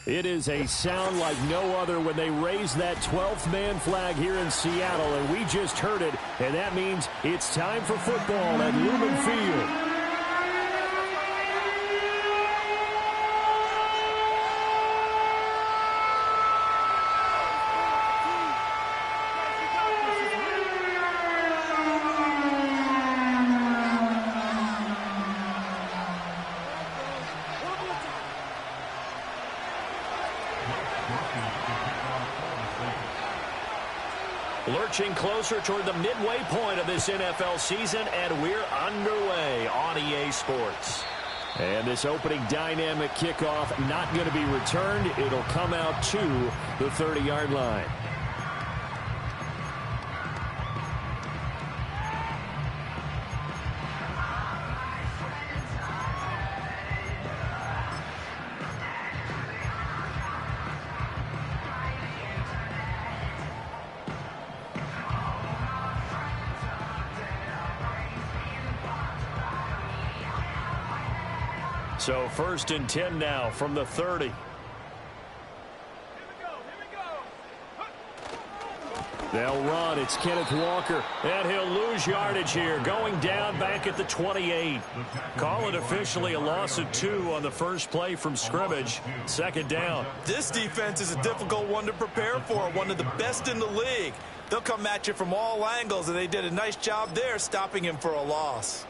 It is a sound like no other when they raise that 12th man flag here in Seattle, and we just heard it, and that means it's time for football at Lumen Field. Lurching closer toward the midway point of this NFL season, and we're underway on EA Sports. And this opening dynamic kickoff not going to be returned. It'll come out to the 30-yard line. So 1st and 10 now from the 30. They'll run. It's Kenneth Walker. And he'll lose yardage here. Going down back at the 28. Call it officially a loss of 2 on the first play from scrimmage. 2nd down. This defense is a difficult one to prepare for. One of the best in the league. They'll come at you from all angles, and they did a nice job there stopping him for a loss.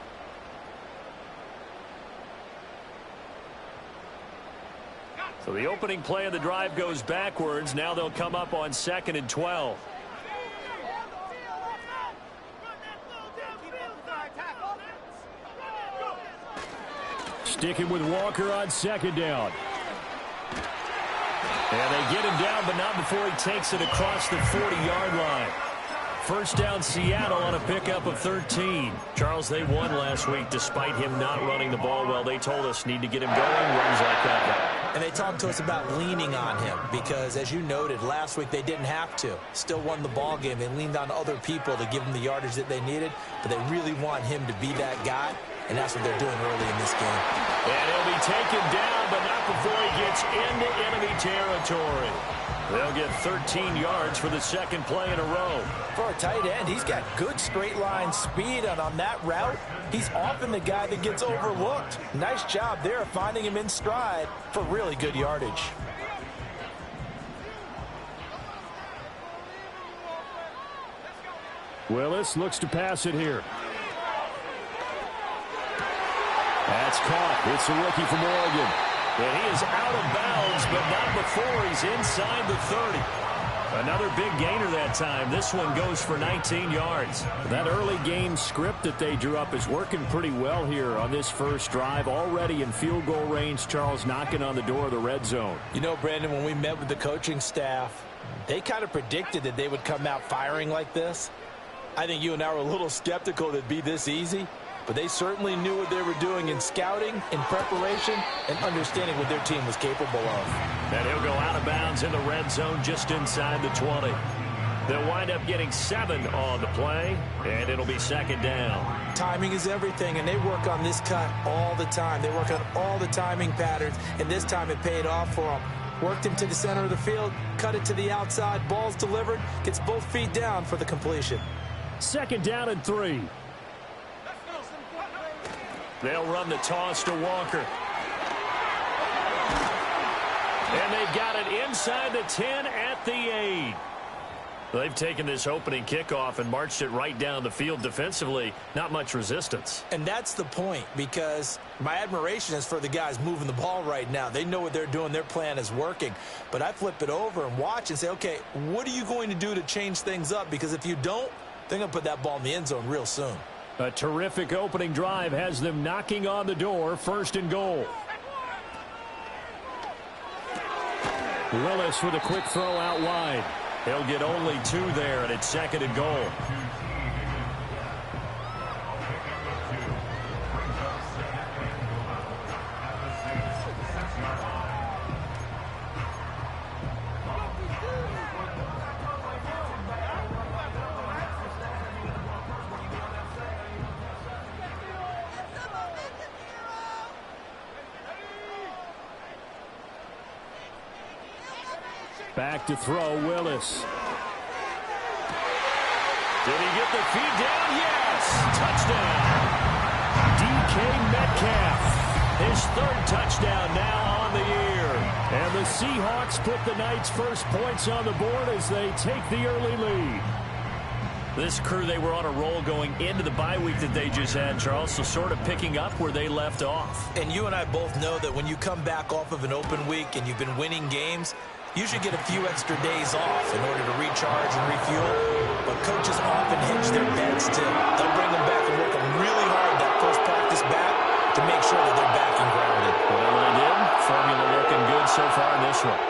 So the opening play of the drive goes backwards. Now they'll come up on 2nd and 12. Sticking with Walker on 2nd down. And they get him down, but not before he takes it across the 40-yard line. 1st down Seattle on a pickup of 13. Charles, they won last week despite him not running the ball well. They told us need to get him going, runs like that guy. And they talked to us about leaning on him because, as you noted, last week they didn't have to. Still won the ball game. They leaned on other people to give them the yardage that they needed, but they really want him to be that guy, and that's what they're doing early in this game. And he'll be taken down, but not before he gets into enemy territory. They'll get 13 yards for the 2nd play in a row. For a tight end, he's got good straight line speed, and on that route, he's often the guy that gets overlooked. Nice job there finding him in stride for really good yardage. Willis looks to pass it here. That's caught. It's a rookie from Oregon. And he is out of bounds, but not before he's inside the 30. Another big gainer that time. This one goes for 19 yards. That early game script that they drew up is working pretty well here on this first drive. Already in field goal range, Charles knocking on the door of the red zone. You know, Brandon, when we met with the coaching staff, they kind of predicted that they would come out firing like this. I think you and I were a little skeptical that it'd be this easy. But they certainly knew what they were doing in scouting, in preparation, and understanding what their team was capable of. And he'll go out of bounds in the red zone just inside the 20. They'll wind up getting 7 on the play, and it'll be 2nd down. Timing is everything, and they work on this cut all the time. They work on all the timing patterns, and this time it paid off for them. Worked him to the center of the field, cut it to the outside, ball's delivered, gets both feet down for the completion. 2nd down and 3. They'll run the toss to Walker. And they got it inside the 10 at the 8. They've taken this opening kickoff and marched it right down the field defensively. Not much resistance. And that's the point, because my admiration is for the guys moving the ball right now. They know what they're doing. Their plan is working. But I flip it over and watch and say, okay, what are you going to do to change things up? Because if you don't, they're going to put that ball in the end zone real soon. A terrific opening drive has them knocking on the door. 1st and goal. Willis with a quick throw out wide. He'll get only 2 there, and it's 2nd and goal. Back to throw, Willis. Did he get the feed down? Yes! Touchdown! DK Metcalf. His third touchdown now on the year. And the Seahawks put the Knights' first points on the board as they take the early lead. This crew, they were on a roll going into the bye week that they just had, Charles, so sort of picking up where they left off. And you and I both know that when you come back off of an open week and you've been winning games, you should get a few extra days off in order to recharge and refuel. But coaches often hedge their bets too. They'll bring them back and work them really hard that first practice back to make sure that they're back and grounded. Whatever they did, formula looking good so far in this one.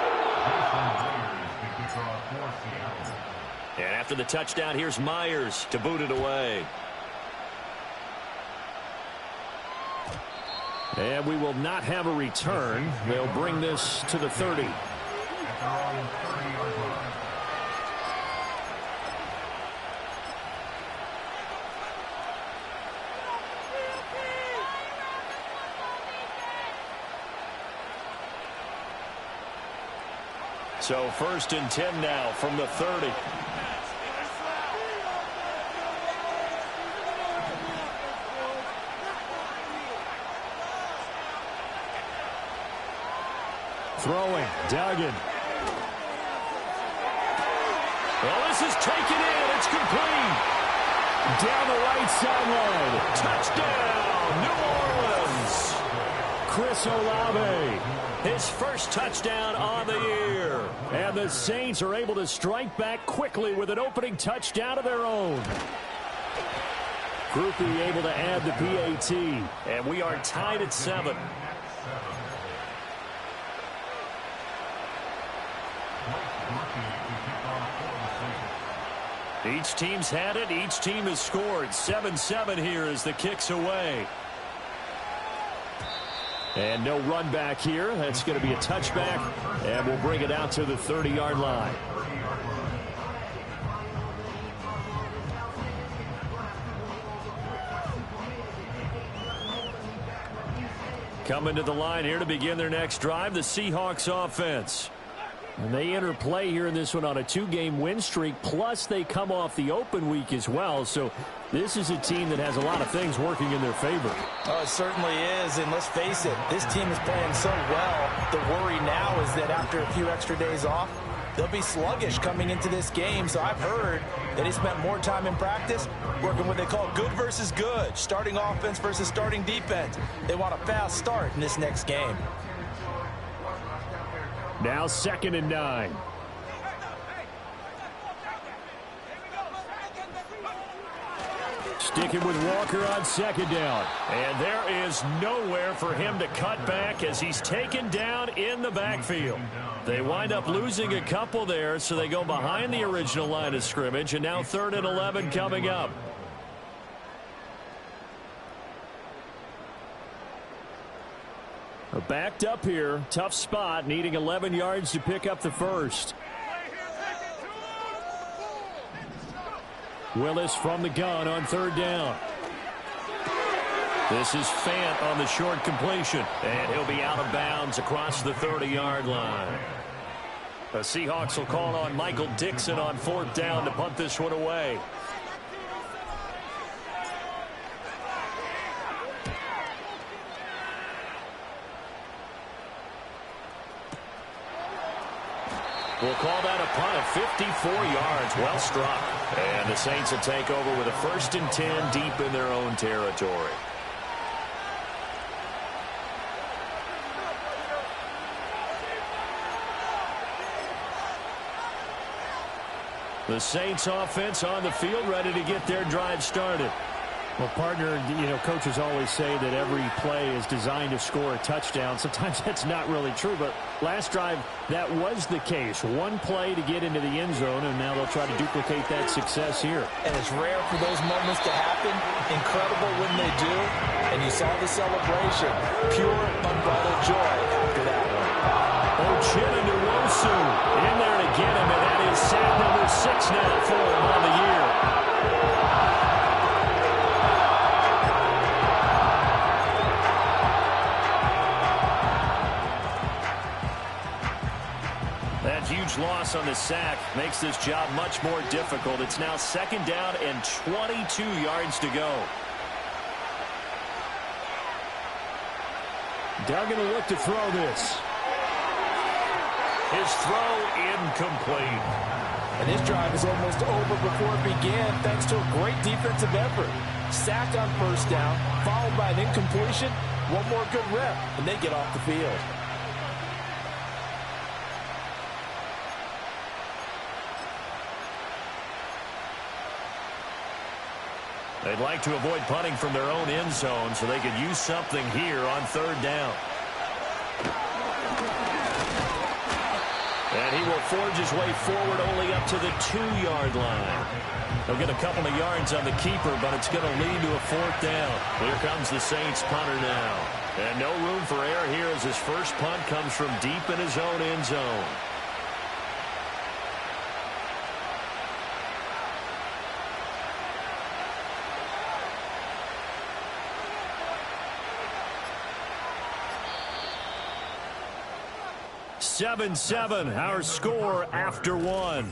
And after the touchdown, here's Myers to boot it away. And we will not have a return. They'll bring this to the 30. So 1st and 10 now from the 30. Throwing, Duggan. Well, this is taken in. It's complete. Down the right sideline. Touchdown, New Orleans. Chris Olave. His first touchdown on the year. And the Saints are able to strike back quickly with an opening touchdown of their own. Groupie able to add the PAT. And we are tied at 7. Each team's had it. Each team has scored. 7-7 here as the kick's away. And no run back here. That's going to be a touchback. And we'll bring it out to the 30-yard line. Coming to the line here to begin their next drive, the Seahawks offense. And they enter play here in this one on a 2-game win streak, plus they come off the open week as well. So this is a team that has a lot of things working in their favor. Oh, it certainly is, and let's face it, this team is playing so well. The worry now is that after a few extra days off, they'll be sluggish coming into this game. So I've heard that he spent more time in practice working what they call good versus good, starting offense versus starting defense. They want a fast start in this next game. Now 2nd and 9. Sticking with Walker on 2nd down. And there is nowhere for him to cut back as he's taken down in the backfield. They wind up losing a couple there, so they go behind the original line of scrimmage. And now 3rd and 11 coming up. Backed up here. Tough spot. Needing 11 yards to pick up the first. Willis from the gun on 3rd down. This is Fant on the short completion. And he'll be out of bounds across the 30-yard line. The Seahawks will call on Michael Dixon on 4th down to punt this one away. We'll call that a punt of 54 yards. Well struck. And the Saints will take over with a 1st and 10 deep in their own territory. The Saints offense on the field, ready to get their drive started. Well, partner, coaches always say that every play is designed to score a touchdown. Sometimes that's not really true, but last drive, that was the case. One play to get into the end zone, and now they'll try to duplicate that success here. And it's rare for those moments to happen. Incredible when they do. And you saw the celebration. Pure, unbridled joy after that one. Ochena Nwosu in there to get him, and that is sack number 6 now for him on the year. Huge loss loss on the sack makes this job much more difficult. It's now 2nd down and 22 yards to go. They're going to look to throw this. His throw incomplete. And this drive is almost over before it began thanks to a great defensive effort. Sack on 1st down, followed by an incompletion. One more good rep, and they get off the field. They'd like to avoid punting from their own end zone so they could use something here on 3rd down. And he will forge his way forward only up to the 2-yard line. They'll get a couple of yards on the keeper, but it's going to lead to a 4th down. Here comes the Saints punter now. And no room for error here as his first punt comes from deep in his own end zone. (7-7) our score after 1.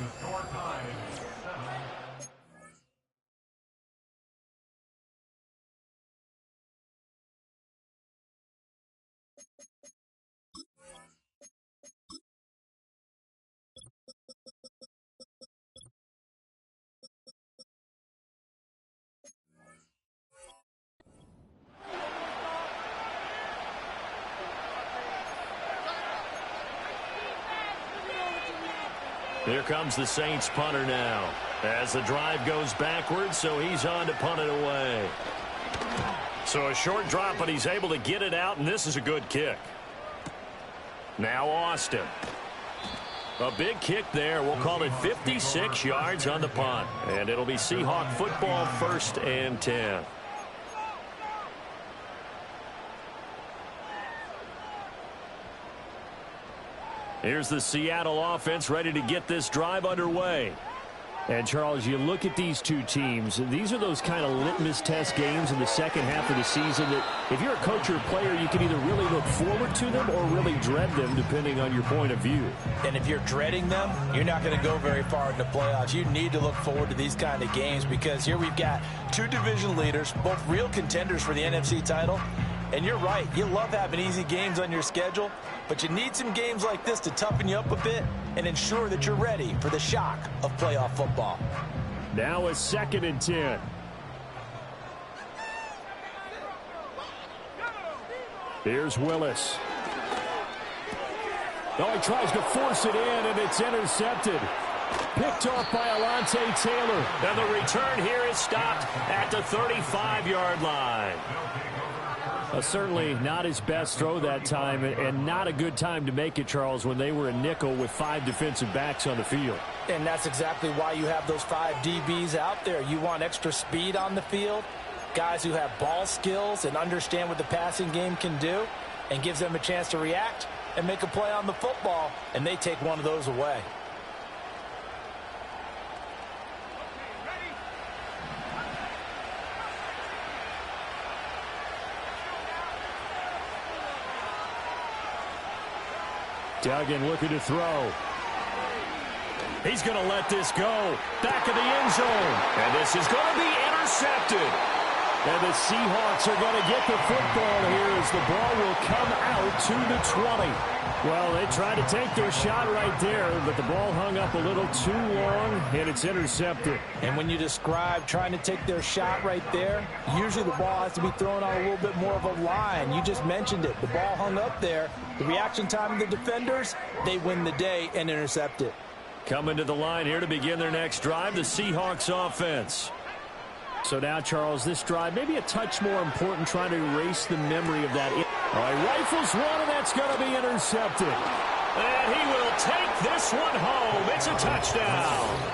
Here comes the Saints punter now as the drive goes backwards, so he's on to punt it away. So a short drop, but he's able to get it out, and this is a good kick. Now Austin. A big kick there. We'll call it 56 yards on the punt. And it'll be Seahawk football, 1st and 10. Here's the Seattle offense ready to get this drive underway. And, Charles, you look at these two teams, these are those kind of litmus test games in the second half of the season that if you're a coach or a player, you can either really look forward to them or really dread them, depending on your point of view. And if you're dreading them, you're not going to go very far in the playoffs. You need to look forward to these kind of games because here we've got two division leaders, both real contenders for the NFC title. And you're right, you love having easy games on your schedule, but you need some games like this to toughen you up a bit and ensure that you're ready for the shock of playoff football. Now a 2nd and 10. Here's Willis. Oh, he tries to force it in, and it's intercepted. Picked off by Alontae Taylor. And the return here is stopped at the 35-yard line. Certainly not his best throw that time, and not a good time to make it, Charles, when they were a nickel with 5 defensive backs on the field. And that's exactly why you have those 5 DBs out there. You want extra speed on the field, guys who have ball skills and understand what the passing game can do, and gives them a chance to react and make a play on the football, and they take one of those away. Duggan looking to throw. He's going to let this go. Back of the end zone. And this is going to be intercepted. And the Seahawks are going to get the football here as the ball will come out to the 20. Well, they tried to take their shot right there, but the ball hung up a little too long, and it's intercepted. And when you describe trying to take their shot right there, usually the ball has to be thrown on a little bit more of a line. You just mentioned it. The ball hung up there. The reaction time of the defenders, they win the day and intercept it. Coming to the line here to begin their next drive, the Seahawks offense. So now, Charles, this drive maybe a touch more important, trying to erase the memory of that. All right, rifles one, and that's going to be intercepted. And he will take this one home. It's a touchdown.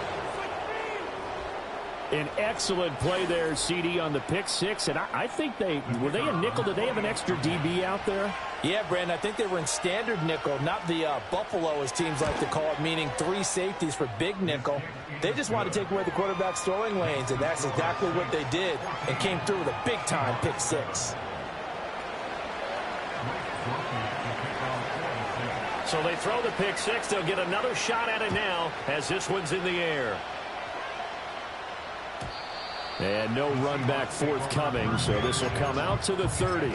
An excellent play there, CD, on the pick six. And I think were they a nickel? Did they have an extra DB out there? Yeah, Brandon, I think they were in standard nickel, not the Buffalo, as teams like to call it, meaning 3 safeties for big nickel. They just wanted to take away the quarterback's throwing lanes, and that's exactly what they did, and came through with a big-time pick six. So they throw the pick six. They'll get another shot at it now as this one's in the air. And no run back forthcoming, so this will come out to the 30.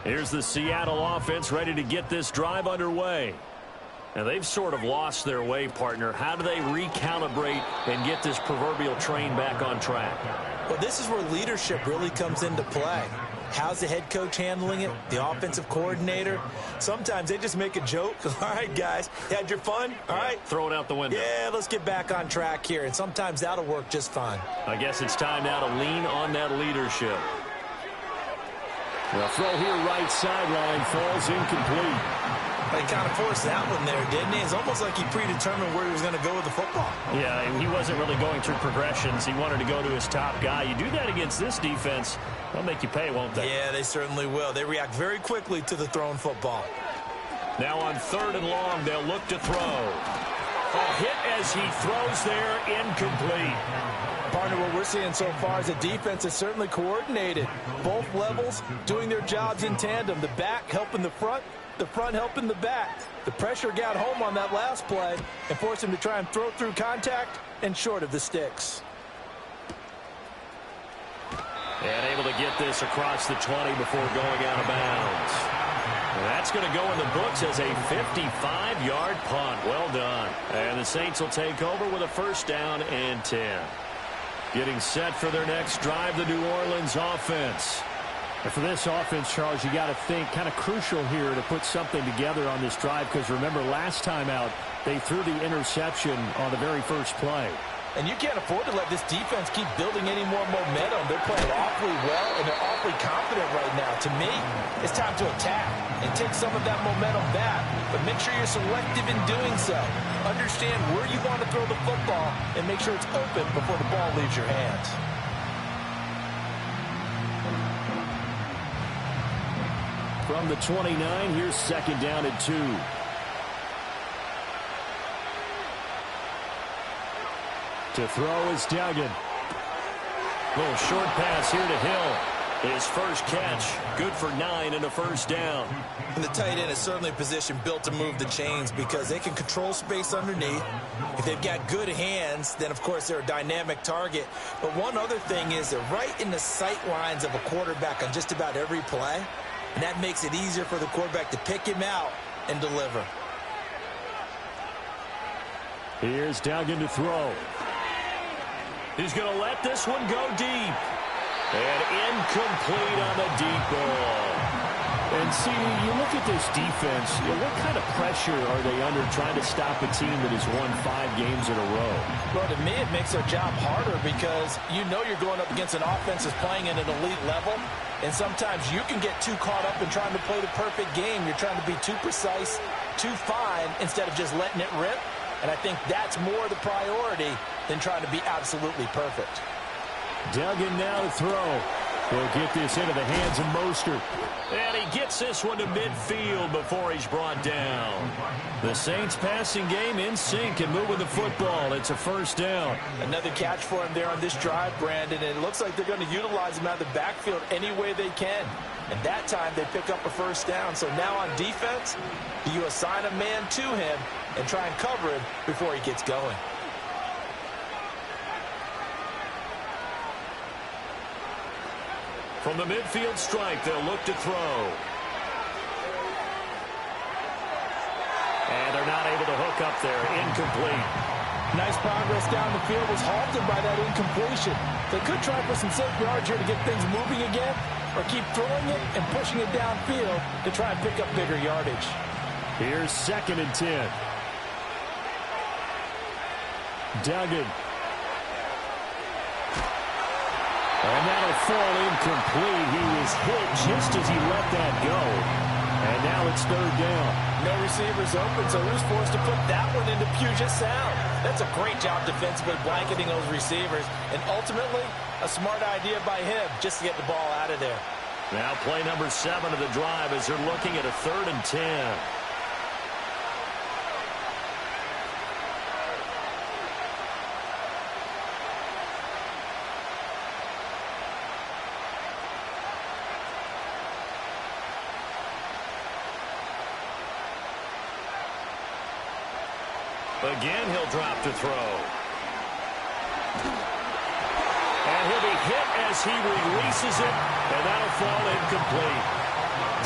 Here's the Seattle offense ready to get this drive underway. And they've sort of lost their way, partner. How do they recalibrate and get this proverbial train back on track? Well, this is where leadership really comes into play. How's the head coach handling it? The offensive coordinator? Sometimes they just make a joke. All right, guys, had your fun? All right. Throw it out the window. Yeah, let's get back on track here. And sometimes that'll work just fine. I guess it's time now to lean on that leadership. The throw here right sideline falls incomplete. He kind of forced that one there, didn't he? It's almost like he predetermined where he was going to go with the football. Yeah, he wasn't really going through progressions. He wanted to go to his top guy. You do that against this defense, they'll make you pay, won't they? Yeah, they certainly will. They react very quickly to the thrown football. Now on 3rd and long, they'll look to throw. A hit as he throws there, incomplete. Partner, what we're seeing so far is the defense is certainly coordinated. Both levels doing their jobs in tandem. The back helping the front helping the back. The pressure got home on that last play and forced him to try and throw through contact and short of the sticks. And able to get this across the 20 before going out of bounds. And that's going to go in the books as a 55-yard punt. Well done. And the Saints will take over with a 1st down and 10. Getting set for their next drive, the New Orleans offense. And for this offense, Charles, you got to think kind of crucial here to put something together on this drive, because remember last time out they threw the interception on the very first play. And you can't afford to let this defense keep building any more momentum. They're playing awfully well, and they're awfully confident right now. To me, it's time to attack and take some of that momentum back, but make sure you're selective in doing so. Understand where you want to throw the football and make sure it's open before the ball leaves your hands. From the 29, here's 2nd down and 2. To throw is Duggan. Little short pass here to Hill. His first catch, good for 9 and a 1st down. And the tight end is certainly a position built to move the chains because they can control space underneath. If they've got good hands, then of course they're a dynamic target. But one other thing is they're right in the sight lines of a quarterback on just about every play. And that makes it easier for the quarterback to pick him out and deliver. Here's Duggan to throw. He's going to let this one go deep. And incomplete on the deep ball. And see, you look at this defense, what kind of pressure are they under trying to stop a team that has won 5 games in a row? Well, to me, it makes their job harder because you know you're going up against an offense that's playing at an elite level. And sometimes you can get too caught up in trying to play the perfect game. You're trying to be too precise, too fine, instead of just letting it rip. And I think that's more the priority than trying to be absolutely perfect. Duggan now to throw. He'll get this into the hands of Mostert. And he gets this one to midfield before he's brought down. The Saints passing game in sync and moving the football. It's a 1st down. Another catch for him there on this drive, Brandon. And it looks like they're going to utilize him out of the backfield any way they can. And that time they pick up a 1st down. So now on defense, do you assign a man to him and try and cover him before he gets going? From the midfield stripe, they'll look to throw. And they're not able to hook up there. Incomplete. Nice progress down the field was halted by that incompletion. They could try for some safe yards here to get things moving again, or keep throwing it and pushing it downfield to try and pick up bigger yardage. Here's 2nd and 10. Duggan. And that'll fall incomplete. He was hit just as he let that go. And now it's 3rd down. No receivers open, so he was forced to put that one into Puget Sound. That's a great job defensively blanketing those receivers. And ultimately, a smart idea by him just to get the ball out of there. Now play number 7 of the drive as they're looking at a 3rd and 10. Again, he'll drop to throw. And he'll be hit as he releases it, and that'll fall incomplete.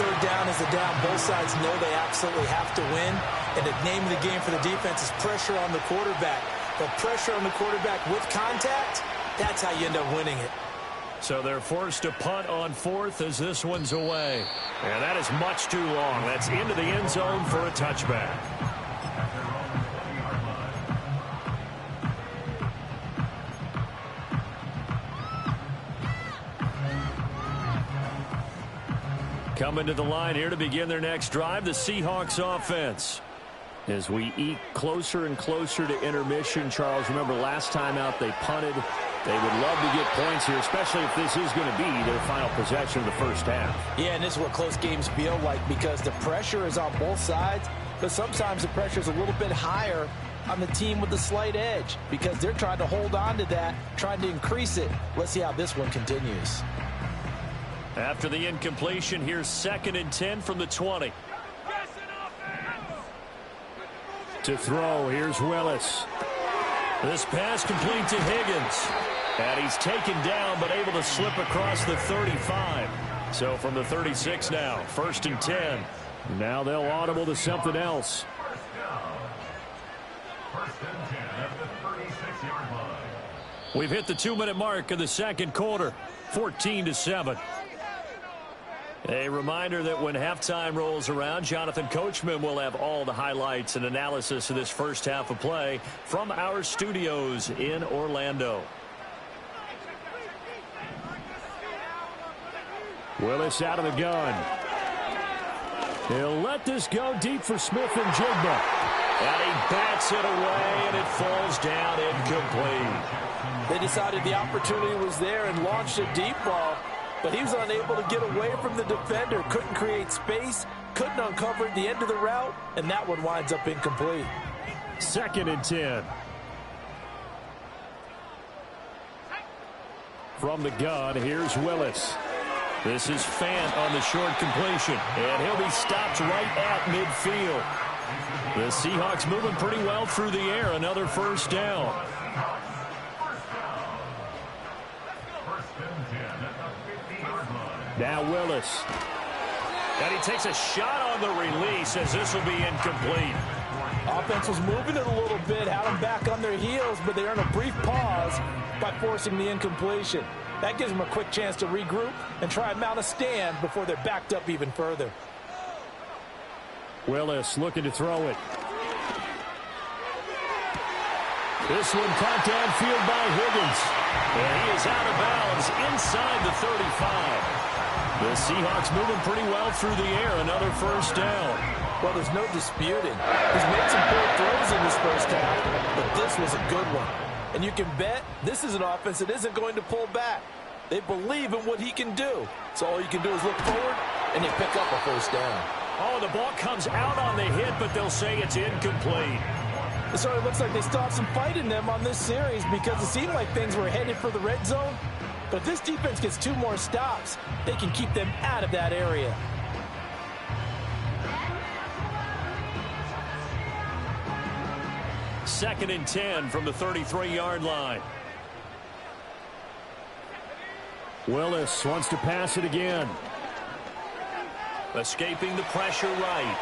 3rd down is a down. Both sides know they absolutely have to win, and the name of the game for the defense is pressure on the quarterback. But pressure on the quarterback with contact, that's how you end up winning it. So they're forced to punt on 4th as this one's away. And that is much too long. That's into the end zone for a touchback. Coming to the line here to begin their next drive, the Seahawks offense. As we eke closer and closer to intermission, Charles, remember last time out they punted. They would love to get points here, especially if this is going to be their final possession of the first half. Yeah, and this is what close games feel like because the pressure is on both sides, but sometimes the pressure is a little bit higher on the team with the slight edge because they're trying to hold on to that, trying to increase it. Let's see how this one continues. After the incompletion, here's 2nd and 10 from the 20. To throw, here's Willis. This pass complete to Higgins. And he's taken down, but able to slip across the 35. So from the 36 now, 1st and 10. Now they'll audible to something else. We've hit the 2-minute mark of the second quarter, 14-7. A reminder that when halftime rolls around, Jonathan Coachman will have all the highlights and analysis of this first half of play from our studios in Orlando. Willis out of the gun. He'll let this go deep for Smith and Jigba. And he bats it away, and it falls down incomplete. They decided the opportunity was there and launched a deep ball. But he was unable to get away from the defender, couldn't create space, couldn't uncover the end of the route, and that one winds up incomplete. 2nd and 10. From the gun, here's Willis. This is Fant on the short completion, and he'll be stopped right at midfield. The Seahawks moving pretty well through the air, another first down. Now Willis. And he takes a shot on the release as this will be incomplete. Offense was moving it a little bit, had them back on their heels, but they earn a brief pause by forcing the incompletion. That gives them a quick chance to regroup and try and mount a stand before they're backed up even further. Willis looking to throw it. This one caught downfield by Higgins. And he is out of bounds inside the 35. The Seahawks moving pretty well through the air. Another first down. Well, there's no disputing. He's made some poor throws in this first half, but this was a good one. And you can bet this is an offense that isn't going to pull back. They believe in what he can do. So all you can do is look forward, and you pick up a first down. Oh, the ball comes out on the hit, but they'll say it's incomplete. It sort of looks like they still have some fight in them on this series because it seemed like things were headed for the red zone. But if this defense gets 2 more stops, they can keep them out of that area. Second and 10 from the 33-yard line. Willis wants to pass it again. Escaping the pressure right.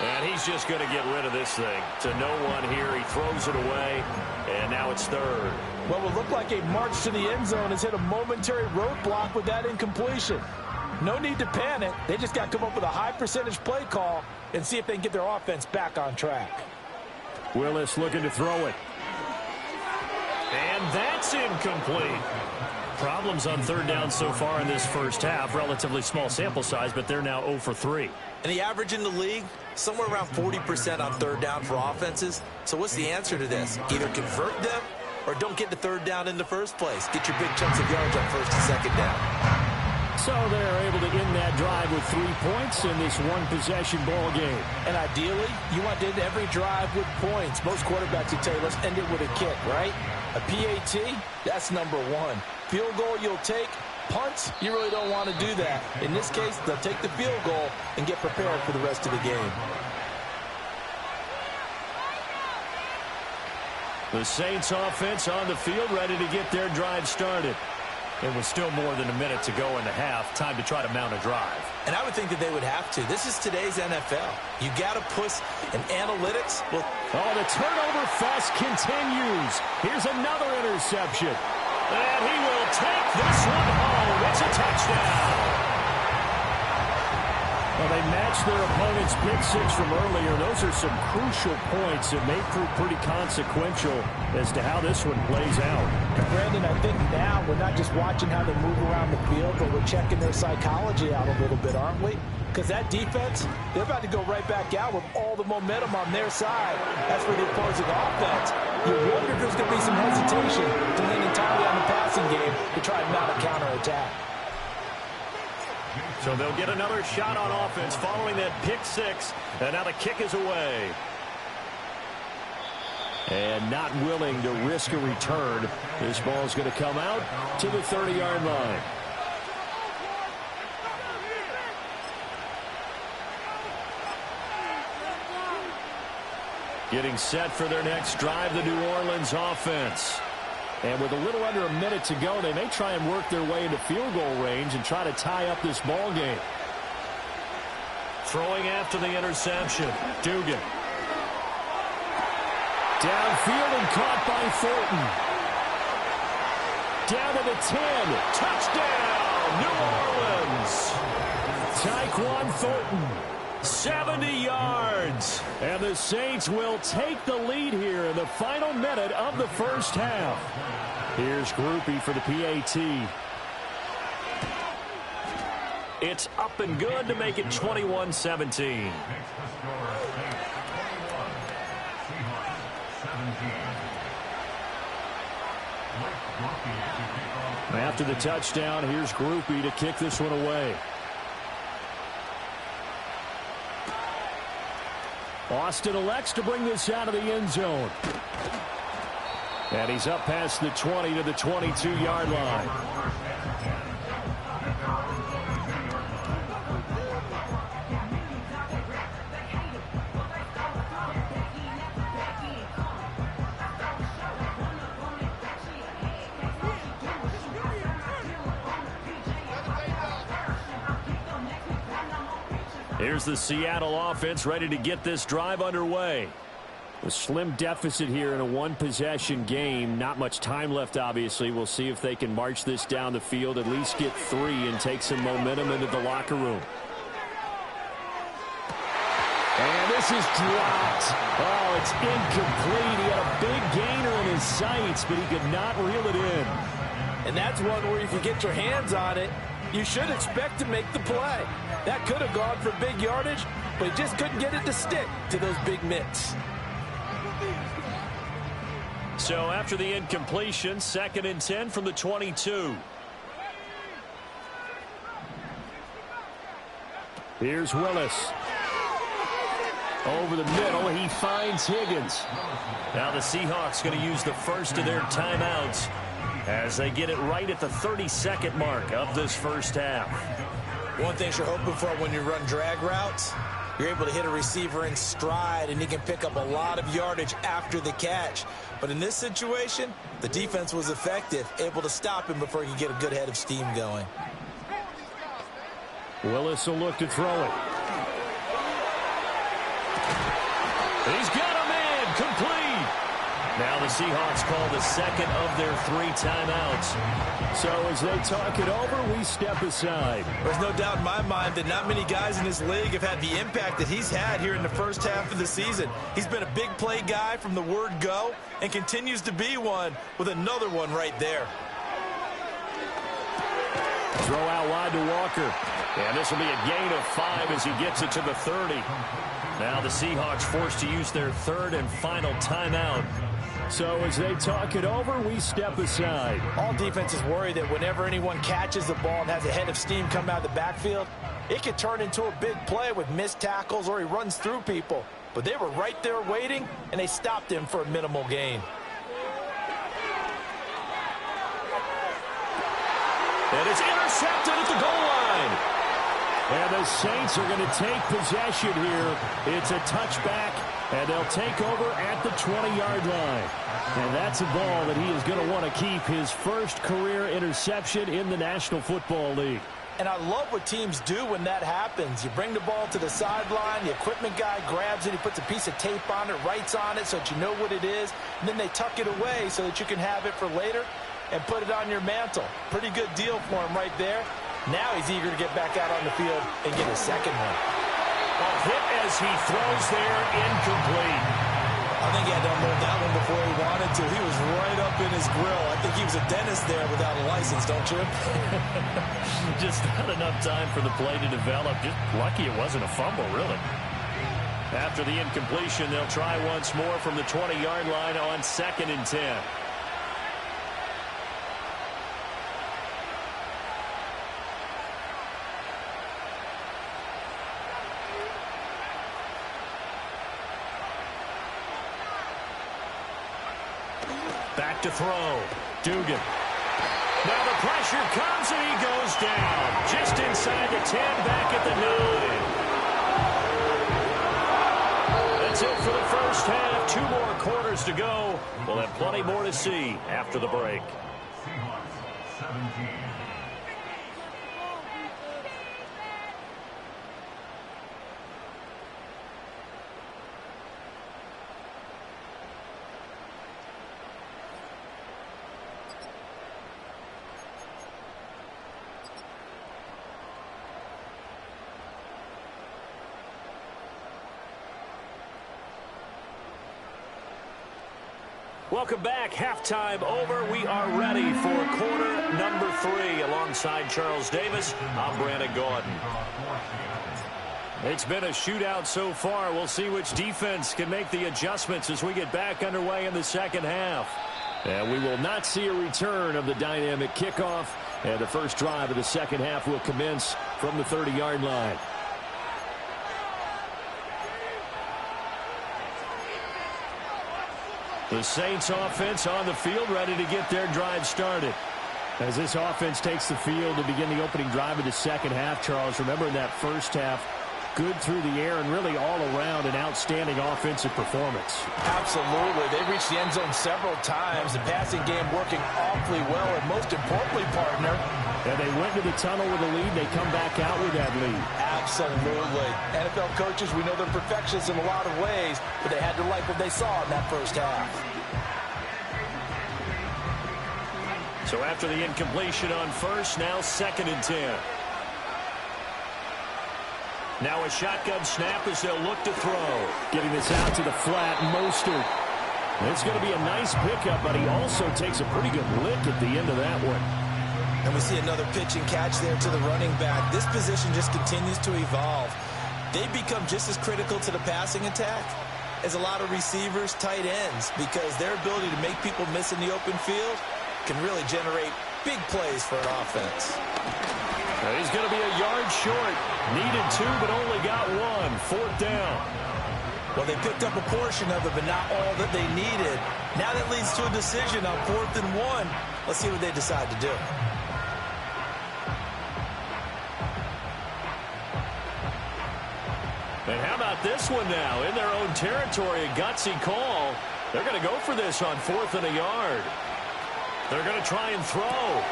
And he's just going to get rid of this thing. To no one here. He throws it away. And now it's 3rd. What will look like a march to the end zone has hit a momentary roadblock with that incompletion. No need to panic. They just got to come up with a high percentage play call and see if they can get their offense back on track. Willis looking to throw it. And that's incomplete. problems on third down so far in this first half. Relatively small sample size, but they're now 0 for 3. And the average in the league, somewhere around 40% on third down for offenses. So what's the answer to this? Either convert them or don't get the third down in the first place. Get your big chunks of yards on first and second down. So they're able to end that drive with 3 points in this one-possession ball game. And ideally, you want to end every drive with points. Most quarterbacks would tell you, let's end it with a kick, right? A PAT, that's number one. Field goal you'll take. Punts, you really don't want to do that. In this case, they'll take the field goal and get prepared for the rest of the game. The Saints offense on the field, ready to get their drive started. It was still more than a minute to go in the half. Time to try to mount a drive. And I would think that they would have to. This is today's NFL. You got to push in analytics. Well, the turnover fest continues. Here's another interception. And he will take this one home. It's a touchdown. Well, they matched their opponent's pick six from earlier. Those are some crucial points that may prove pretty consequential as to how this one plays out. Brandon, I think now we're not just watching how they move around the field, but we're checking their psychology out a little bit, aren't we? Because that defense, they're about to go right back out with all the momentum on their side. That's for the opposing offense. You wonder if there's going to be some hesitation to lean entirely on the passing game to try and mount a counterattack. So they'll get another shot on offense following that pick six. And now the kick is away. And not willing to risk a return. This ball's going to come out to the 30-yard line. Getting set for their next drive, the New Orleans offense. And with a little under a minute to go, they may try and work their way into field goal range and try to tie up this ball game. Throwing after the interception. Dugan. Downfield and caught by Thornton. Down to the 10. Touchdown, New Orleans. Tyquan Thornton. 70 yards. And the Saints will take the lead here in the final minute of the first half. Here's Groupie for the PAT. It's up and good to make it 21-17. After the touchdown, here's Groupie to kick this one away. Austin elects to bring this out of the end zone. And he's up past the 20 to the 22-yard line. Here's the Seattle offense ready to get this drive underway. A slim deficit here in a one-possession game. Not much time left, obviously. We'll see if they can march this down the field, at least get 3 and take some momentum into the locker room. And this is dropped. Oh, it's incomplete. He had a big gainer in his sights, but he could not reel it in. And that's one where if you get your hands on it, you should expect to make the play. That could have gone for big yardage, but he just couldn't get it to stick to those big mitts. So after the incompletion, 2nd and 10 from the 22. Here's Willis. Over the middle, he finds Higgins. Now the Seahawks going to use the first of their timeouts as they get it right at the 32nd mark of this first half. One thing you're hoping for when you run drag routes, you're able to hit a receiver in stride, and he can pick up a lot of yardage after the catch. But in this situation, the defense was effective, able to stop him before he could get a good head of steam going. Willis will look to throw it. He's got a man complete. Now the Seahawks call the second of their 3 timeouts. So as they talk it over, we step aside. There's no doubt in my mind that not many guys in this league have had the impact that he's had here in the first half of the season. He's been a big play guy from the word go and continues to be one with another one right there. throw out wide to Walker. And this will be a gain of 5 as he gets it to the 30. Now the Seahawks forced to use their third and final timeout. So as they talk it over, we step aside. All defenses worry that whenever anyone catches the ball and has a head of steam come out of the backfield, it could turn into a big play with missed tackles or he runs through people. But they were right there waiting, and they stopped him for a minimal gain. And it's intercepted at the goal line. And the Saints are going to take possession here. It's a touchback, and they'll take over at the 20-yard line. And that's a ball that he is going to want to keep, his first career interception in the National Football League. And I love what teams do when that happens. You bring the ball to the sideline, the equipment guy grabs it, he puts a piece of tape on it, writes on it so that you know what it is, and then they tuck it away so that you can have it for later and put it on your mantle. Pretty good deal for him right there. Now he's eager to get back out on the field and get his second one. A hit as he throws there, incomplete. I think he had to unload that one before he wanted to. He was right up in his grill. I think he was a dentist there without a license, don't you? Just not enough time for the play to develop. Just lucky it wasn't a fumble, really. After the incompletion, they'll try once more from the 20-yard line on 2nd and 10. Back to throw. Dugan. Now the pressure comes and he goes down. Just inside the 10, back at the 9. That's it for the first half. 2 more quarters to go. We'll have plenty more to see after the break. Welcome back. Halftime over. We are ready for quarter number 3. Alongside Charles Davis, I'm Brandon Gaudin. It's been a shootout so far. We'll see which defense can make the adjustments as we get back underway in the second half. And we will not see a return of the dynamic kickoff. And the first drive of the second half will commence from the 30-yard line. The Saints offense on the field, ready to get their drive started. As this offense takes the field to begin the opening drive of the second half, Charles, remember in that first half, good through the air and really all around an outstanding offensive performance. Absolutely. They reached the end zone several times. The passing game working awfully well, and most importantly, partner, and they went to the tunnel with a lead. They come back out with that lead. Absolutely. NFL coaches, we know they're perfectionists in a lot of ways, but they had to like what they saw in that first half. So after the incompletion on first, now 2nd and 10. Now a shotgun snap as they'll look to throw. Getting this out to the flat, Mostert. It's going to be a nice pickup, but he also takes a pretty good lick at the end of that one. And we see another pitch and catch there to the running back. This position just continues to evolve. They become just as critical to the passing attack as a lot of receivers, tight ends, because their ability to make people miss in the open field can really generate big plays for an offense. He's going to be a yard short. Needed 2, but only got 1. 4th down. Well, they picked up a portion of it, but not all that they needed. Now that leads to a decision on 4th and 1. Let's see what they decide to do. And how about this one now? In their own territory, a gutsy call. They're going to go for this on 4th and a yard. They're going to try and throw.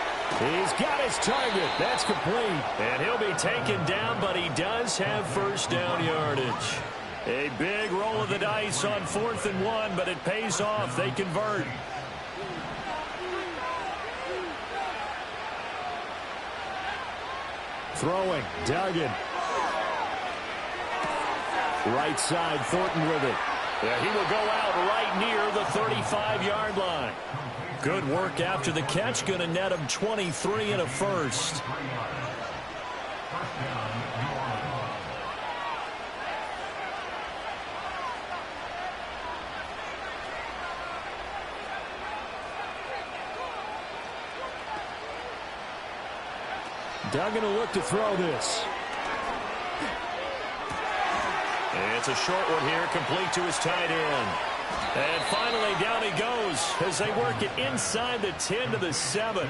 He's got his target. That's complete. And he'll be taken down, but he does have first down yardage. A big roll of the dice on 4th and 1, but it pays off. They convert. Throwing. Duggan. Right side, Thornton with it. Yeah, he will go out right near the 35-yard line. Good work after the catch. Going to net him 23 and a first. Doug going to look to throw this. It's a short one here, complete to his tight end. And finally, down he goes as they work it inside the 10 to the 7.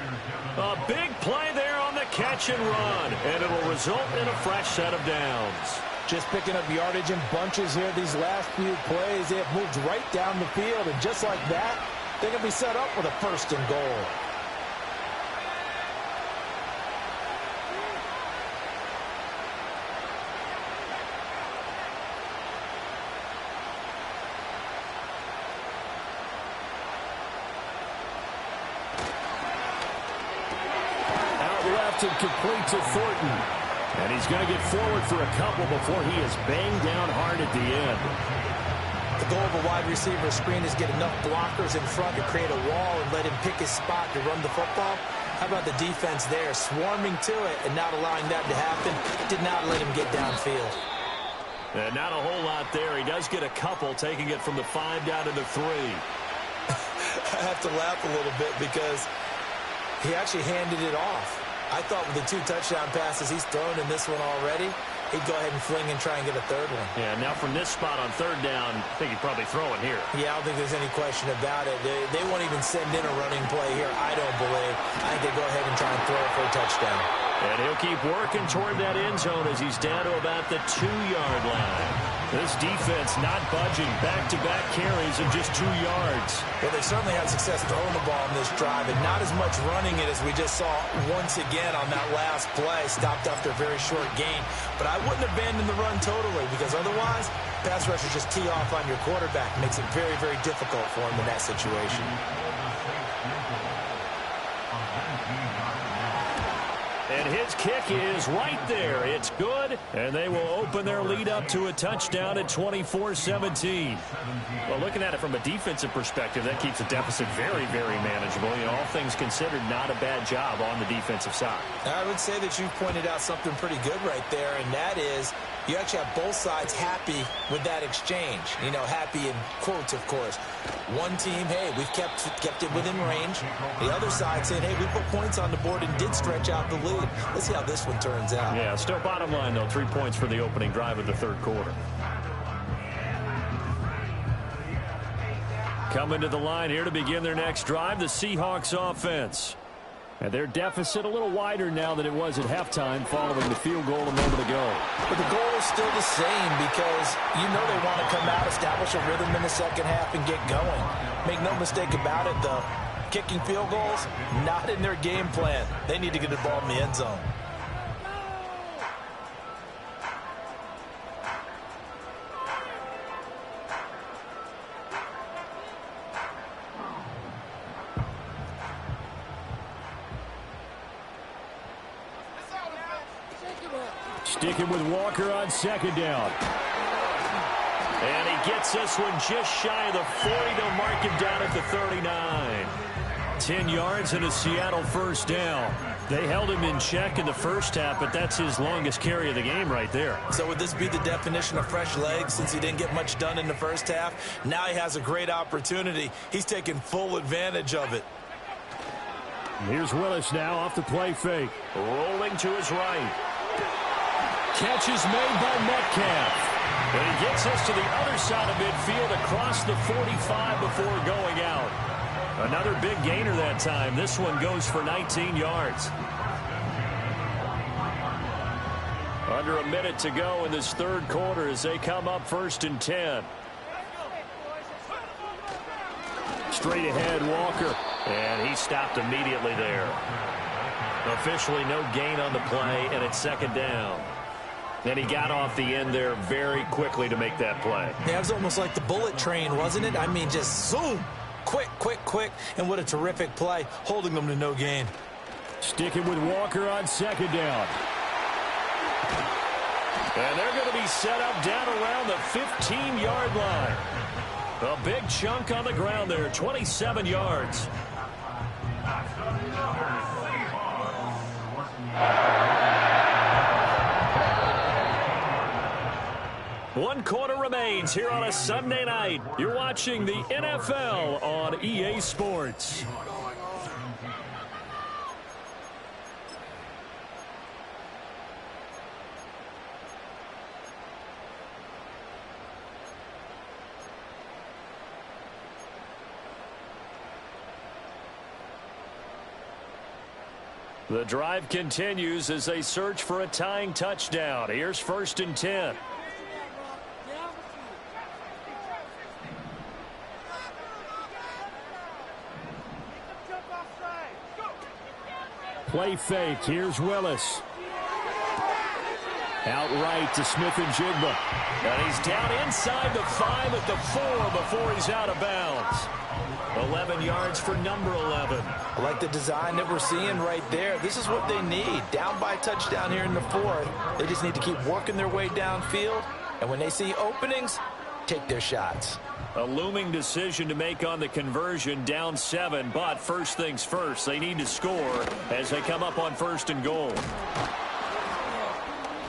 A big play there on the catch and run, and it'll result in a fresh set of downs. Just picking up yardage in bunches here these last few plays. They have moved right down the field, and just like that, they're going to be set up with a first and goal. And complete to Thornton. And he's going to get forward for a couple before he is banged down hard at the end. The goal of a wide receiver screen is get enough blockers in front to create a wall and let him pick his spot to run the football. How about the defense there, swarming to it and not allowing that to happen? Did not let him get downfield. And not a whole lot there. He does get a couple, taking it from the 5 down to the 3. I have to laugh a little bit because he actually handed it off. I thought with the 2 touchdown passes he's thrown in this one already, he'd go ahead and fling and try and get a third one. Yeah, now from this spot on 3rd down, I think he'd probably throw it here. Yeah, I don't think there's any question about it. They won't even send in a running play here, I don't believe. I think they go ahead and try and throw it for a touchdown. And he'll keep working toward that end zone as he's down to about the 2-yard line. This defense not budging. Back-to-back carries of just 2 yards. Well, they certainly had success throwing the ball on this drive, and not as much running it as we just saw once again on that last play. Stopped after a very short gain. But I wouldn't abandon the run totally, because otherwise, pass rushers just tee off on your quarterback. Makes it very, very difficult for him in that situation. And his kick is right there. It's good, and they will open their lead up to a touchdown at 24-17. Well, looking at it from a defensive perspective, that keeps the deficit very, very manageable. You know, all things considered, not a bad job on the defensive side. I would say that you've pointed out something pretty good right there, and that is you actually have both sides happy with that exchange. You know, happy in quotes, of course. One team, hey, we've kept it within range. The other side saying, hey, we put points on the board and did stretch out the lead. Let's see how this one turns out. Yeah, still bottom line, though, 3 points for the opening drive of the 3rd quarter. Coming to the line here to begin their next drive, the Seahawks offense. And their deficit a little wider now than it was at halftime following the field goal a moment ago. But the goal is still the same because you know they want to come out, establish a rhythm in the second half, and get going. Make no mistake about it, though. Kicking field goals, not in their game plan. They need to get the ball in the end zone. Sticking with Walker on 2nd down. And he gets this one just shy of the 40. They'll mark him down at the 39. 10 yards and a Seattle 1st down. They held him in check in the first half, but that's his longest carry of the game right there. So would this be the definition of fresh legs since he didn't get much done in the first half? Now he has a great opportunity. He's taking full advantage of it. Here's Willis now off the play fake. Rolling to his right. Catch is made by Metcalf. And he gets us to the other side of midfield across the 45 before going out. Another big gainer that time. This one goes for 19 yards. Under a minute to go in this 3rd quarter as they come up 1st and 10. Straight ahead, Walker. And he stopped immediately there. Officially no gain on the play, and it's 2nd down. And he got off the end there very quickly to make that play. Yeah, it was almost like the bullet train, wasn't it? I mean, just zoom. Quick, quick, quick. And what a terrific play, holding them to no gain. Sticking with Walker on 2nd down. And they're going to be set up down around the 15-yard line. A big chunk on the ground there, 27 yards. One quarter remains here on a Sunday night. You're watching the NFL on EA Sports. The drive continues as they search for a tying touchdown. Here's 1st and 10. Play fake. Here's Willis. Outright to Smith-Njigba. And he's down inside the 5 at the 4 before he's out of bounds. 11 yards for number 11. I like the design that we're seeing right there. This is what they need. Down by a touchdown here in the 4th. They just need to keep working their way downfield. And when they see openings, take their shots. A looming decision to make on the conversion, down 7. But first things first, they need to score as they come up on 1st and goal.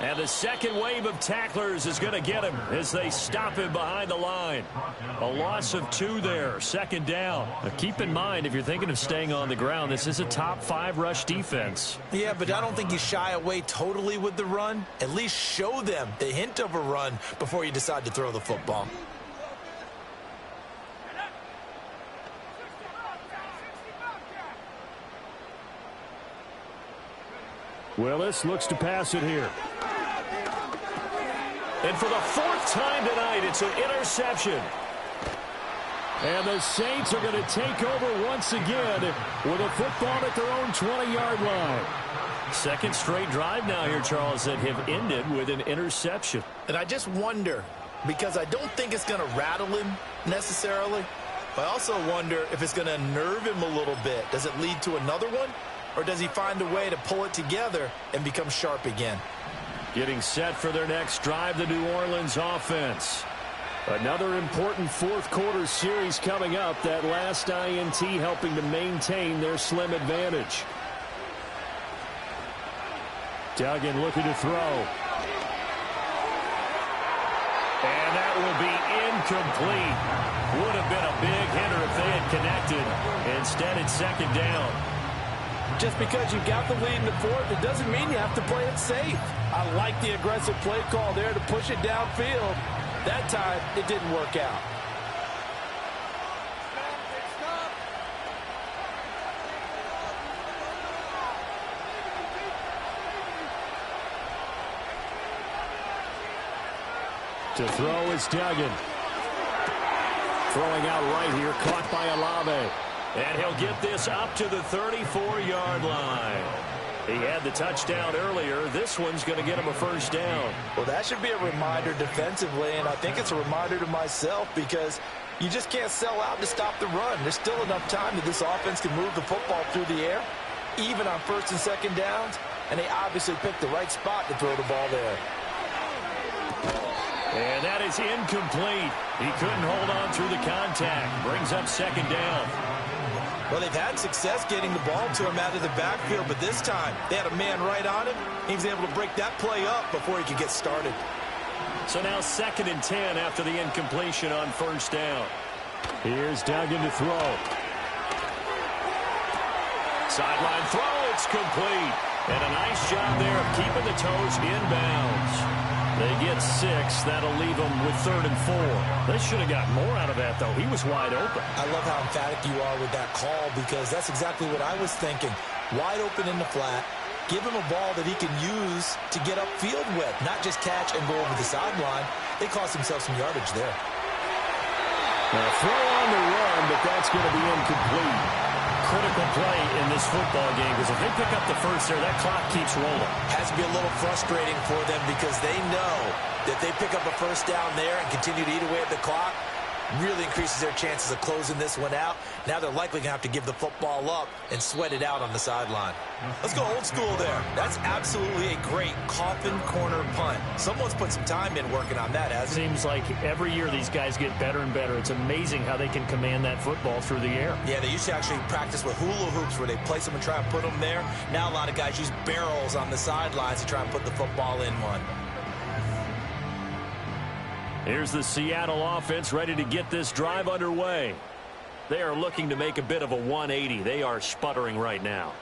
And the second wave of tacklers is going to get him as they stop him behind the line. A loss of 2 there, 2nd down. Now keep in mind, if you're thinking of staying on the ground, this is a top 5 rush defense. Yeah, but I don't think you shy away totally with the run. At least show them the hint of a run before you decide to throw the football. Willis looks to pass it here. And for the 4th time tonight, it's an interception. And the Saints are going to take over once again with a football at their own 20-yard line. Second straight drive now here, Charles, that have ended with an interception. And I just wonder, because I don't think it's going to rattle him necessarily, but I also wonder if it's going to nerve him a little bit. Does it lead to another one? Or does he find a way to pull it together and become sharp again? Getting set for their next drive, the New Orleans offense. Another important 4th quarter series coming up. That last INT helping to maintain their slim advantage. Duggan looking to throw. And that will be incomplete. Would have been a big hitter if they had connected. Instead, it's 2nd down. Just because you got the lead in the 4th, it doesn't mean you have to play it safe. I like the aggressive play call there to push it downfield. That time, it didn't work out. To throw is Duggan. Throwing out right here, caught by Olave. And he'll get this up to the 34-yard line. He had the touchdown earlier. This one's going to get him a 1st down. Well, that should be a reminder defensively, and I think it's a reminder to myself because you just can't sell out to stop the run. There's still enough time that this offense can move the football through the air, even on 1st and 2nd downs, and they obviously picked the right spot to throw the ball there. And that is incomplete. He couldn't hold on through the contact. Brings up 2nd down. Well, they've had success getting the ball to him out of the backfield, but this time they had a man right on him. He was able to break that play up before he could get started. So now 2nd and 10 after the incompletion on 1st down. Here's Duggan to throw. Sideline throw, it's complete. And a nice job there of keeping the toes inbounds. They get 6. That'll leave them with 3rd and 4. They should have got more out of that, though. He was wide open. I love how emphatic you are with that call because that's exactly what I was thinking. Wide open in the flat. Give him a ball that he can use to get upfield with, not just catch and go over the sideline. They cost themselves some yardage there. Now throw on the run, but that's going to be incomplete. Critical play in this football game because if they pick up the 1st there, that clock keeps rolling. Has to be a little frustrating for them because they know that they pick up a 1st down there and continue to eat away at the clock. really increases their chances of closing this one out. Now they're likely going to have to give the football up and sweat it out on the sideline. Let's go old school there. That's absolutely a great coffin corner punt. Someone's put some time in working on that, hasn't it? Seems like every year these guys get better and better. It's amazing how they can command that football through the air. Yeah, they used to actually practice with hula hoops where they place them and try and put them there. Now a lot of guys use barrels on the sidelines to try and put the football in one. Here's the Seattle offense ready to get this drive underway. They are looking to make a bit of a 180. They are sputtering right now.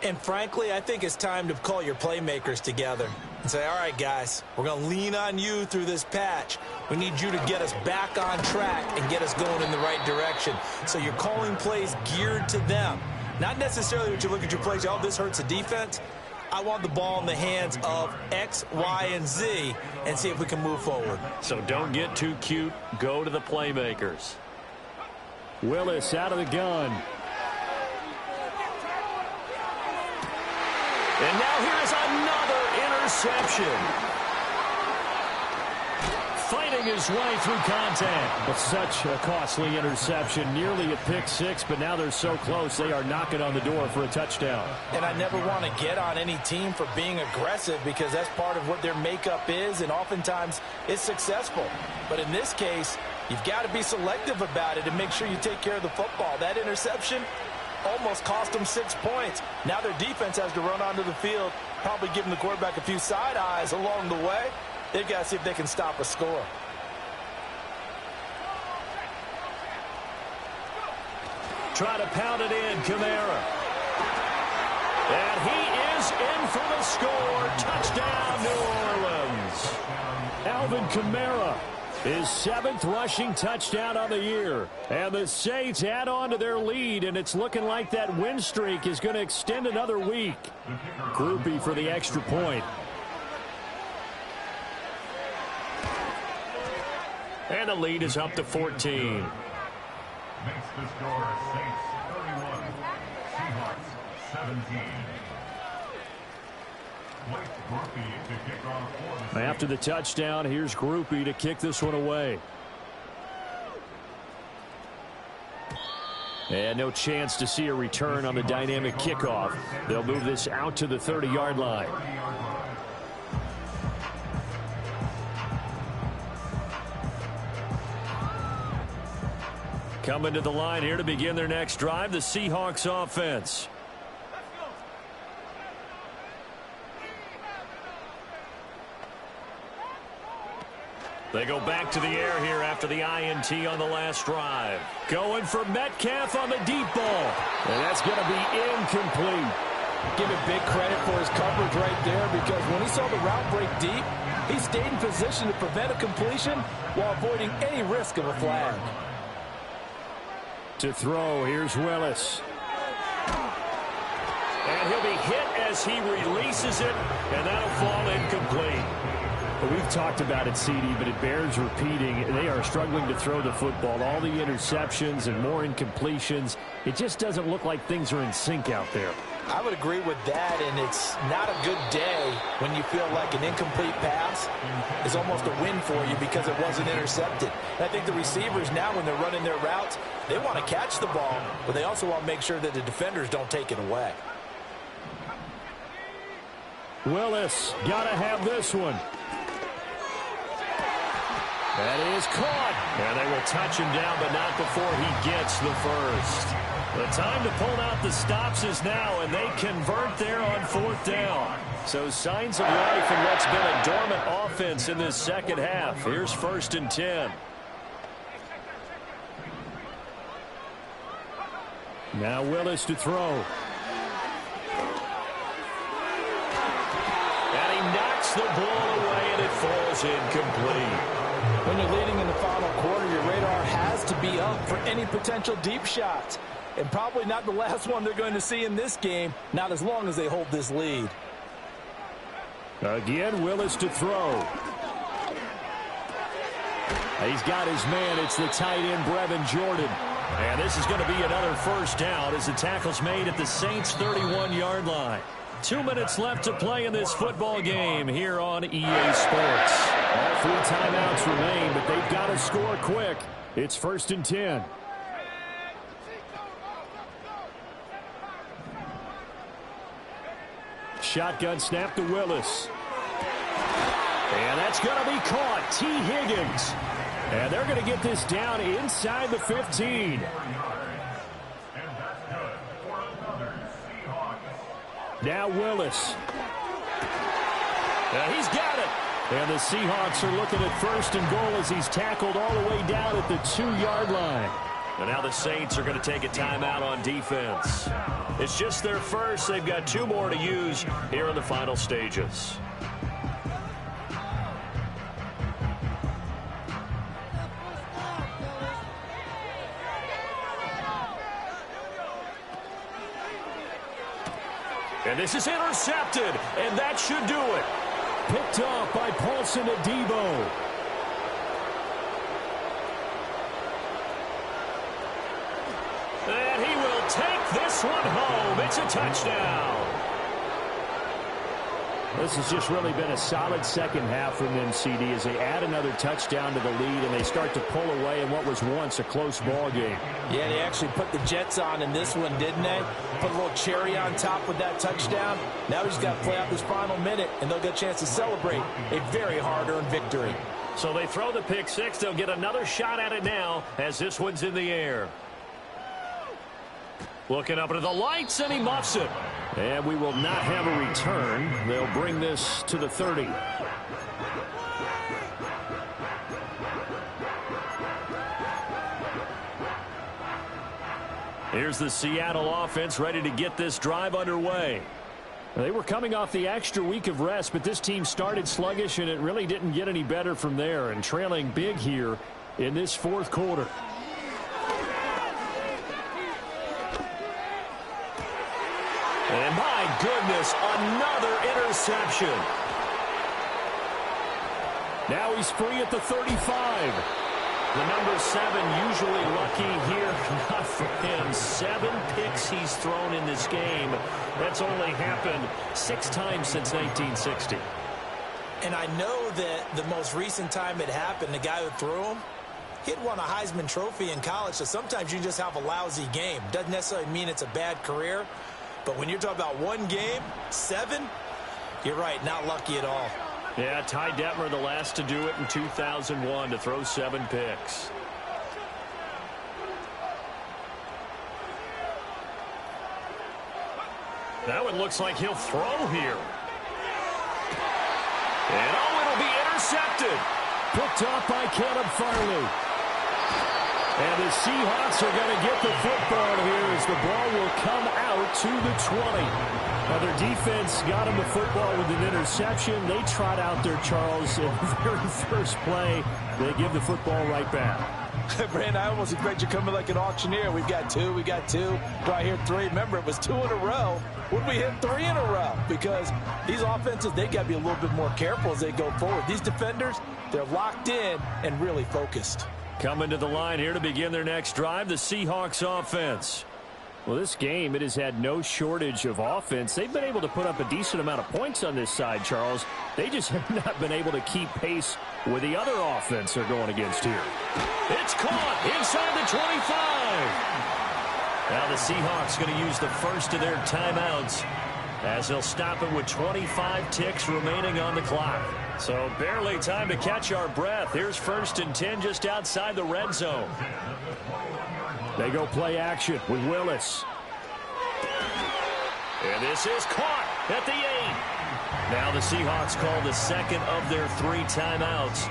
And frankly, I think it's time to call your playmakers together and say, all right, guys, we're going to lean on you through this patch. We need you to get us back on track and get us going in the right direction. So you're calling plays geared to them. Not necessarily that you look at your plays, oh, this hurts the defense. I want the ball in the hands of X, Y, and Z and see if we can move forward. So don't get too cute. Go to the playmakers. Willis out of the gun. And now here is another interception. Fighting his way through contact. But such a costly interception. Nearly a pick six, but now they're so close they are knocking on the door for a touchdown. And I never want to get on any team for being aggressive because that's part of what their makeup is, and oftentimes it's successful. But in this case, you've got to be selective about it and make sure you take care of the football. That interception almost cost them 6 points. Now their defense has to run onto the field, probably giving the quarterback a few side eyes along the way. They've got to see if they can stop a score. Try to pound it in, Kamara. And he is in for the score. Touchdown, New Orleans. Alvin Kamara, his 7th rushing touchdown on the year. And the Saints add on to their lead, and it's looking like that win streak is going to extend another week. Groupie for the extra point. And the lead is up to 14. Makes the score Saints 31, Seahawks 17. To kick off for the After the touchdown, here's Groupie to kick this one away. And no chance to see a return on the dynamic kickoff. They'll move this out to the 30-yard line. Coming to the line here to begin their next drive, the Seahawks offense. They go back to the air here after the INT on the last drive. Going for Metcalf on the deep ball. And that's going to be incomplete. Give him big credit for his coverage right there because when he saw the route break deep, he stayed in position to prevent a completion while avoiding any risk of a flag. To throw, here's Willis. And he'll be hit as he releases it, and that'll fall incomplete. Well, we've talked about it, CD, but it bears repeating. They are struggling to throw the football. All the interceptions and more incompletions. It just doesn't look like things are in sync out there. I would agree with that, and it's not a good day when you feel like an incomplete pass is almost a win for you because it wasn't intercepted. And I think the receivers now, when they're running their routes, they want to catch the ball, but they also want to make sure that the defenders don't take it away. Willis, got to have this one. That is caught. And they will touch him down, but not before he gets the first. The time to pull out the stops is now, and they convert there on 4th down. So signs of life in what's been a dormant offense in this second half. Here's 1st and 10. Now Willis to throw. And he knocks the ball away, and it falls incomplete. When you're leading in the final quarter, your radar has to be up for any potential deep shots. And probably not the last one they're going to see in this game, not as long as they hold this lead. Again, Willis to throw. He's got his man. It's the tight end, Brevin Jordan. And this is going to be another 1st down as the tackle's made at the Saints' 31-yard line. 2 minutes left to play in this football game here on EA Sports. All 3 timeouts remain, but they've got to score quick. It's 1st and 10. Shotgun snap to Willis. And that's going to be caught. T. Higgins. And they're going to get this down inside the 15. Now Willis. He's got it. And the Seahawks are looking at 1st and goal as he's tackled all the way down at the 2-yard line. And now the Saints are going to take a timeout on defense. It's just their first. They've got 2 more to use here in the final stages. And this is intercepted, and that should do it. Picked off by Paulson Adebo. And he will take this one home. It's a touchdown. This has just really been a solid second half from them, CD, as they add another touchdown to the lead and they start to pull away in what was once a close ball game. Yeah, they actually put the Jets on in this one, didn't they? Put a little cherry on top with that touchdown. Now we just got to play out this final minute, and they'll get a chance to celebrate a very hard-earned victory. So they throw the pick six. They'll get another shot at it now as this one's in the air. Looking up into the lights, and he muffs it. And we will not have a return. They'll bring this to the 30. Here's the Seattle offense ready to get this drive underway. They were coming off the extra week of rest, but this team started sluggish, and it really didn't get any better from there, and trailing big here in this 4th quarter. And my goodness, another interception. Now he's free at the 35. The number 7 usually lucky here. Not for him. 7 picks he's thrown in this game. That's only happened 6 times since 1960. And I know that the most recent time it happened, the guy who threw him, he'd won a Heisman Trophy in college, so sometimes you just have a lousy game. Doesn't necessarily mean it's a bad career. But when you're talking about one game, 7, you're right, not lucky at all. Yeah, Ty Detmer, the last to do it in 2001, to throw 7 picks. That one looks like he'll throw here. And oh, it'll be intercepted. Picked off by Caleb Farley. And the Seahawks are going to get the football here as the ball will come out to the 20. Now their defense got them the football with an interception. They trot out there, Charles, in the very first play. They give the football right back. Brandon, I almost expect you coming like an auctioneer. We've got 2, we got 2. Do I hear 3? Remember, it was 2 in a row. Would we hit 3 in a row? Because these offenses, they got to be a little bit more careful as they go forward. These defenders, they're locked in and really focused. Coming to the line here to begin their next drive, the Seahawks offense. Well, this game, it has had no shortage of offense. They've been able to put up a decent amount of points on this side, Charles. They just have not been able to keep pace with the other offense they're going against here. It's caught inside the 25. Now the Seahawks going to use the first of their timeouts as they'll stop it with 25 ticks remaining on the clock. So barely time to catch our breath. Here's 1st and 10 just outside the red zone. They go play action with Willis. And this is caught at the 8. Now the Seahawks call the second of their 3 timeouts.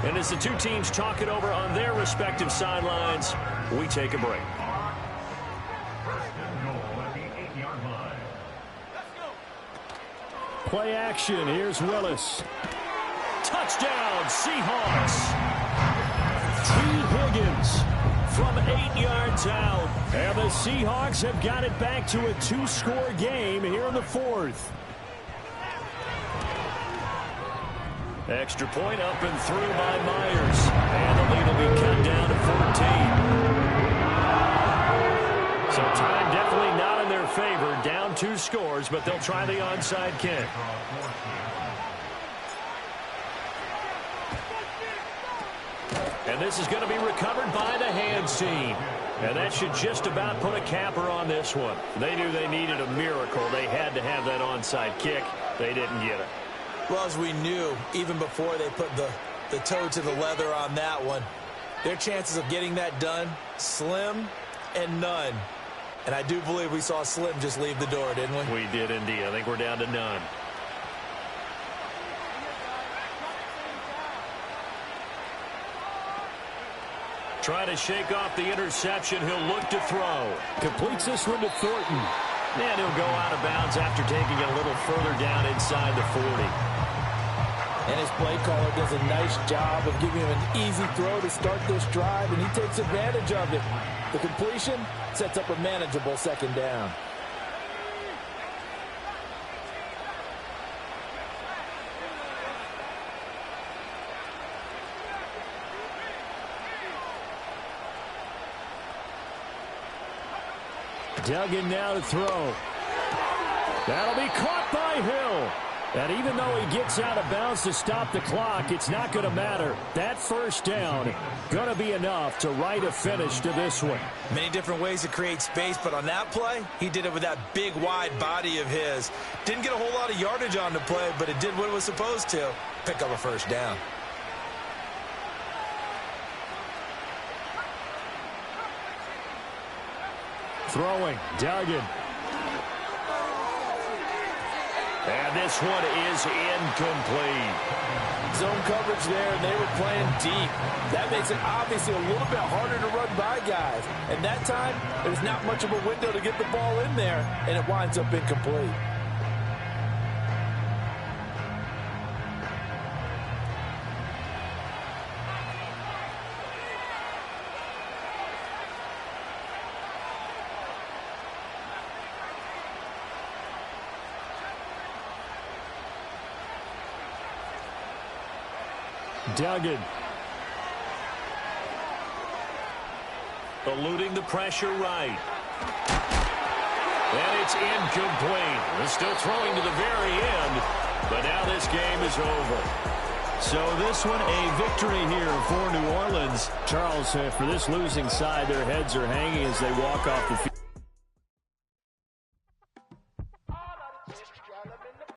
And as the 2 teams talk it over on their respective sidelines, we take a break. Play action. Here's Willis. Touchdown, Seahawks. T. Higgins from 8 yards out. And the Seahawks have got it back to a 2-score game here in the 4th. Extra point up and through by Myers. And the lead will be cut down to 14. So time definitely not in their favor. Down 2 scores, but they'll try the onside kick. And this is going to be recovered by the hands team. And that should just about put a capper on this one. They knew they needed a miracle. They had to have that onside kick. They didn't get it. Well, as we knew, even before they put the toe to the leather on that one, their chances of getting that done, slim and none. And I do believe we saw Slim just leave the door, didn't we? We did indeed. I think we're down to none. Trying to shake off the interception. He'll look to throw. Completes this one to Thornton. And he'll go out of bounds after taking it a little further down inside the 40. And his play caller does a nice job of giving him an easy throw to start this drive, and he takes advantage of it. The completion sets up a manageable second down. Duggan now to throw. That'll be caught by Hill. And even though he gets out of bounds to stop the clock, it's not going to matter. That first down going to be enough to write a finish to this one. Many different ways to create space, but on that play, he did it with that big, wide body of his. Didn't get a whole lot of yardage on the play, but it did what it was supposed to. Pick up a first down. Throwing, Duggan. And this one is incomplete. Zone coverage there, and they were playing deep. That makes it obviously a little bit harder to run by guys. And that time, there's not much of a window to get the ball in there, and it winds up incomplete. Duggan. Eluding the pressure right. And it's incomplete. They're still throwing to the very end, but now this game is over. So this one a victory here for New Orleans. Charles, for this losing side, their heads are hanging as they walk off the field.